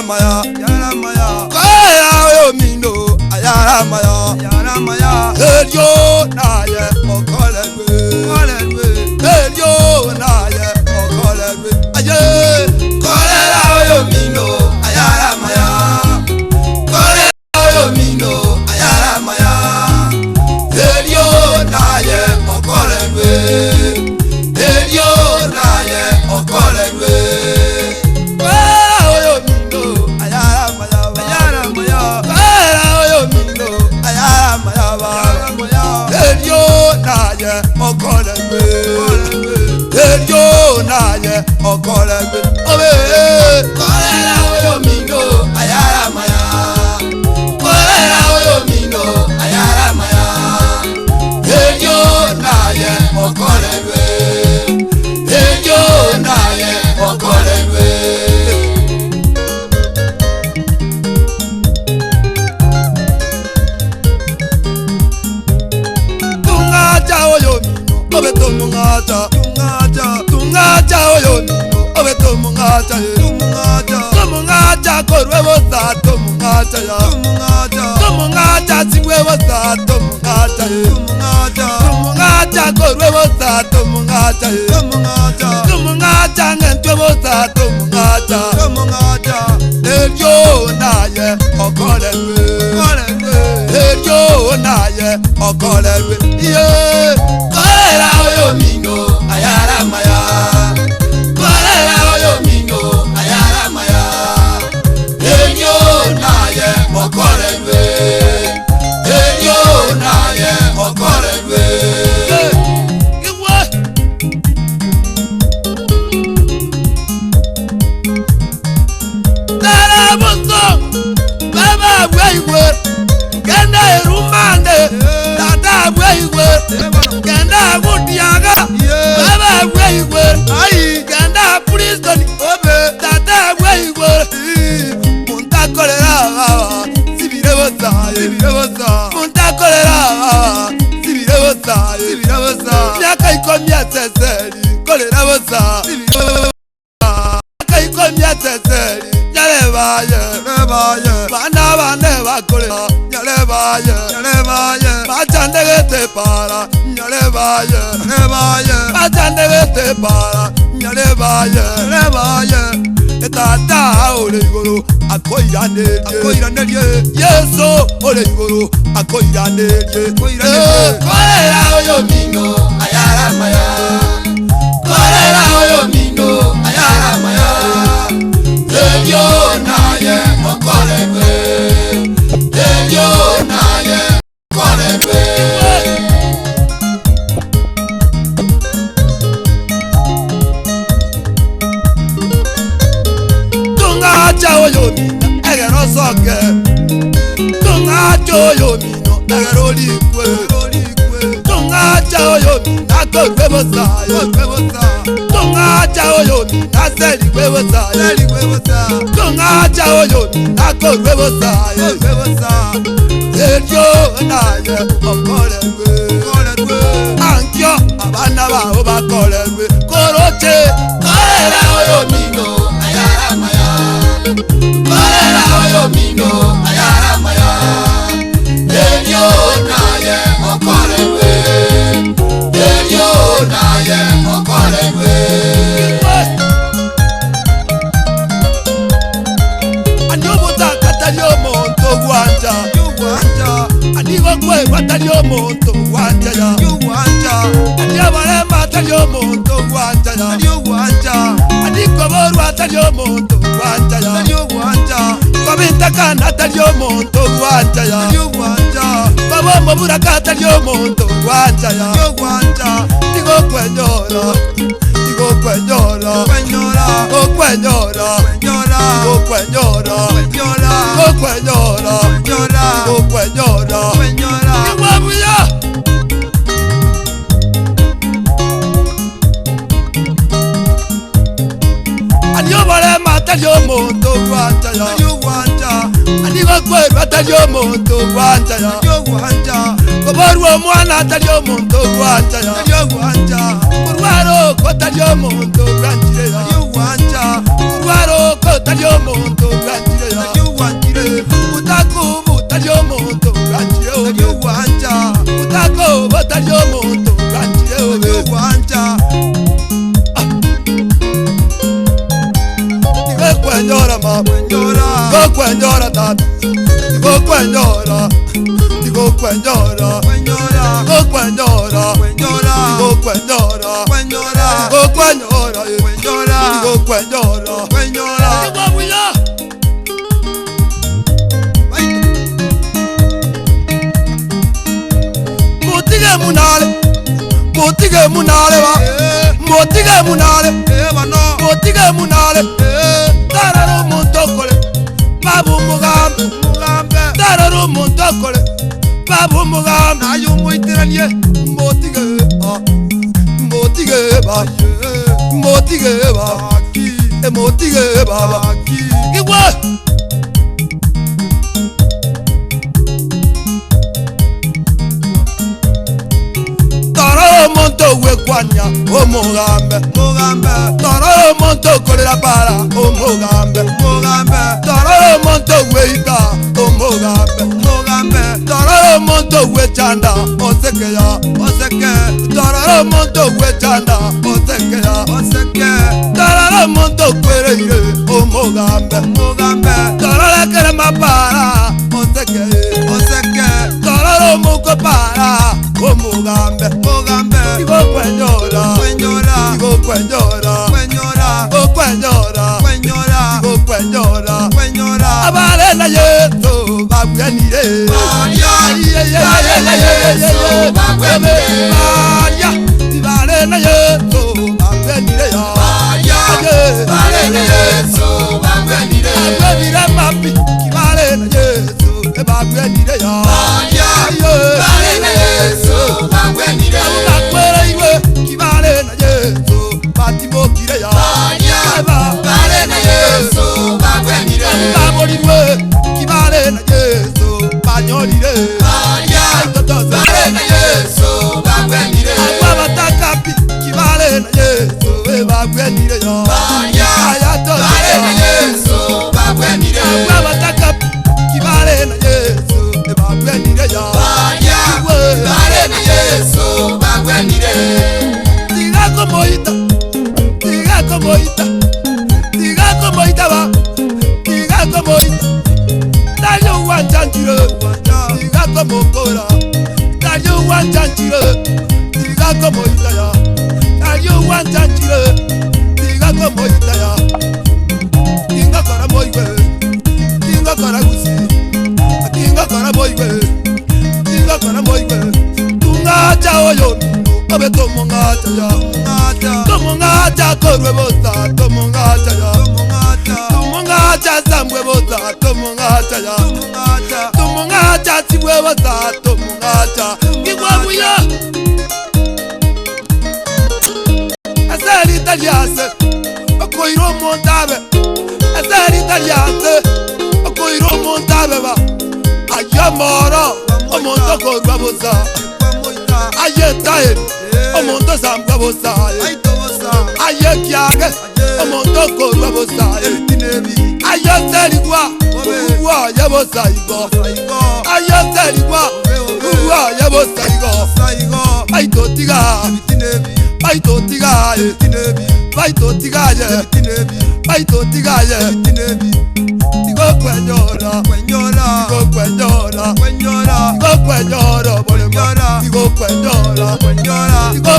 maya, kaya yo mino, ayara maya, elio na ye okolegwe, elio na ye okolegwe, aye, kaya yo mino, ayara maya, kaya yo mino, ayara maya, elio na ye okolegwe, elio na ye okolegwe. Okolegwe, obe, kolera oyo mino, ayara maya, kolera oyo mino, ayara maya, elio naye okolegwe, elio naye okolegwe. Tungaja oyo mino, obe tungaja, tungaja oyo mino. Tumungaja korwe wosa tumungaja ya tumungaja siwe wosa tumungaja tumungaja korwe wosa tumungaja tumungaja ngentwe wosa tumungaja elio naye okolegwe elio naye okolegwe ye kolera oyo mino ayara maya okolegwe, elio naye okolegwe. Tara buso, baba bweiwe, genda erumande, tata bweiwe, genda budiaga, baba bweiwe, ai genda prison, obe, tata bweiwe, munta kolera. Munta kolera, sibire bosa, nyaka ikomya teseri, kolera bosa, nyaka ikomya teseri, nyale baye, bana bakolera, nyale baye, bachandegete para, nyale baye, bachandegete para, nyale baye. Tata ole igoro akoiranerie Yesu ole igoro akoiranerie kolera oyo mino ayara maya kolera oyo mino ayara maya elio naye okolegwe elio naye okolegwe. Tungaja oyo mino egero soke, tungaja oyo mino egero likwe, tungaja oyo mino akorwe bosa, tungaja oyo mino aselikwe bosa, tungaja oyo mino akorwe bosa, elio naye okolegwe, ankyo abana baho bakolegwe, koroche kolera oyo mino ayara maya. Kolera oyo mino ayara maya, elio naye okolegwe, elio naye okolegwe. Anyobuta katalio monto guanja, anigo kwe katalio monto guanja ya, aniabarema talio monto guanja ya, aniko boru atalio monto guanja ya, kabintakana talio monto guanja ya, babo mobura katalio monto guanja ya, nigo kwenyora, nigo kwenyora, go kwenyora, go kwenyora, go kwenyora, go kwenyora, iwabuya. Anyobale matalio monto guanja ya, anigo kweru atalio monto guanja ya, koboru mwana atalio monto guanja ya, kurwaro kotalio monto guanja ya, kurwaro kotalio monto guanja Digo kwenyora tata. Digo kwenyora. Digo kwenyora. Digo kwenyora. Digo kwenyora. Digo kwenyora. Digo kwenyora. Digo buya. Motige munale. Motige munale wa. Motige munale. Motige munale. Tararo montokole. Babu mugambe. Tararo montokole. Babu mugambe. Ayo moiteranie. Motige. Motige ba. Motige ba. Motige ba. Iwa. Monto wekwanya o mugambe toro monto kolera para o mugambe toro monto weita o mugambe toro monto wechanda o sekeya toro monto wechanda o sekeya toro monto kwereire o mugambe toro la kerema para o sekeya toro moko para o mugambe Digo kwenyora, digo kwenyora, digo kwenyora, digo kwenyora. Abale na Yesu bagwenire. Abale na Yesu bagwenire. Abale na Yesu bagwenire. Abale na Yesu bagwenire. Bagwenire mapi. Abale na Yesu bagwenire. Abale na Yesu bagwenire. Kibale na Yesu batimokire ya Kibale na Yesu bagwenire Baboliwe Kibale na Yesu banyolire Kibale na Yesu bagwenire Abatakapi Kibale na Yesu bagwenire ya Kibale na Yesu bagwenire Abatakapi Kibale na Yesu bagwenire ya Kibale na Yesu bagwenire Diga como ita va, diga como ita. Dayo wanchanchiro, diga como cora. Dayo wanchanchiro, diga como ita ya. Dayo wanchanchiro, diga como ita ya. Dinga kora moiwe, dinga kora gusi, dinga kora moiwe, dinga kora moiwe. Tunga chao yo, abe tomo ngacha ya. Tomo ngacha korwe bosa, tomo ngacha ya. Tomo ngacha samwe bosa, tomo ngacha ya. Tomo ngacha siwe bosa, tomo ngacha. Kigwa buya. Asali taliase, okoiro montabe. Asali taliase, okoiro montabe ba. Ayamoro, omonto korwe bosa. Ayetae, omonto samwe bosa. Aye kiage, omonto korwe bosa. Aye terigwa, uwa ye bosa igo. Aye terigwa, uwa ye bosa igo. Baito tiga, baito tiga ye. Baito tiga ye, baito tiga ye. Digo kwenyora, digo kwenyora, digo kwenyora, digo kwenyora, digo